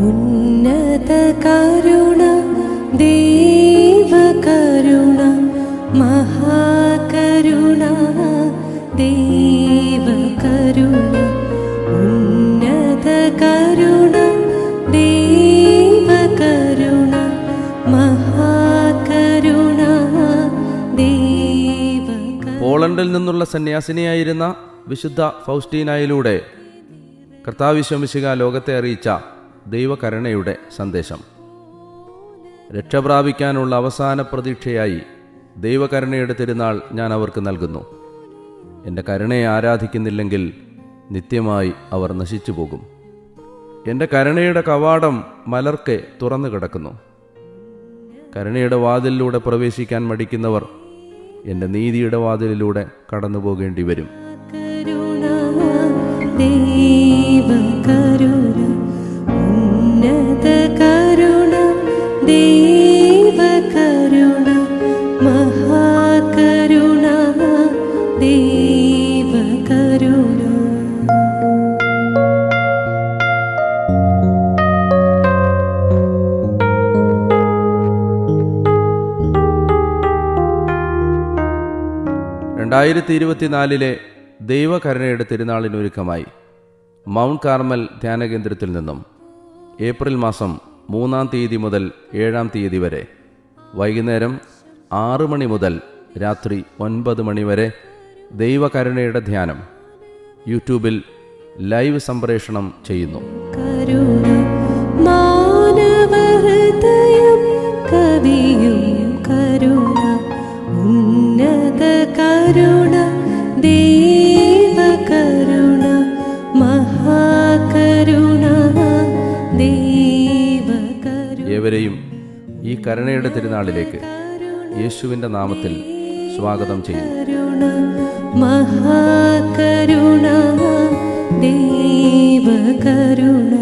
ഉന്നത കരുണ ദൈവകരുണ മഹാകരുണ ദൈവകരുണ ഉന്നത കരുണ ദൈവകരുണ മഹാകരുണ ദൈവകരുണ. പോളണ്ടിൽ നിന്നുള്ള സന്യാസിനിയായിരുന്ന വിശുദ്ധ ഫൗസ്റ്റീനായിലൂടെ കർത്താവ് ഈശോ മിശിഹാ ലോകത്തെ അറിയിച്ച ദൈവകരുണയുടെ സന്ദേശം. രക്ഷ പ്രാപിക്കാനുള്ള അവസാന പ്രതീക്ഷയായി ദൈവകരുണയുടെ തിരുനാൾ ഞാൻ അവർക്ക് നൽകുന്നു. എൻ്റെ കരുണയെ ആരാധിക്കുന്നില്ലെങ്കിൽ നിത്യമായി അവർ നശിച്ചു പോകും. എൻ്റെ കരുണയുടെ കവാടം മലർക്കെ തുറന്നു കിടക്കുന്നു. കരുണയുടെ വാതിലിലൂടെ പ്രവേശിക്കാൻ മടിക്കുന്നവർ എൻ്റെ നീതിയുടെ വാതിലിലൂടെ കടന്നു പോകേണ്ടി വരും. ദൈവകരുണ ഉന്നത കരുണ ദൈവകരുണ മഹാകരുണ ദൈവകരുണ. രണ്ടായിരത്തി ദൈവകരുണയുടെ തിരുനാളിനൊരുക്കമായി മൗണ്ട് കാർമൽ ധ്യാനകേന്ദ്രത്തിൽ നിന്നും ഏപ്രിൽ മാസം 3-ാം തീയതി മുതൽ 7-ാം തീയതി വരെ വൈകുന്നേരം 6 മണി മുതൽ രാത്രി 9 മണി വരെ ദൈവകരുണയുടെ ധ്യാനം യൂട്യൂബിൽ ലൈവ് സംപ്രേഷണം ചെയ്യുന്നു. കരുണ മാനവഹൃദയം കവിയും കരുണ ഉന്നത കരുണ ദൈവകരുണ മഹാകരുണ ദൈവകരുണ. ഏവരെയും ഈ കരുണയുടെ തിരുനാളിലേക്ക് യേശുവിൻ്റെ നാമത്തിൽ സ്വാഗതം ചെയ്യുന്നു. മഹാകരുണ ദൈവകരുണ.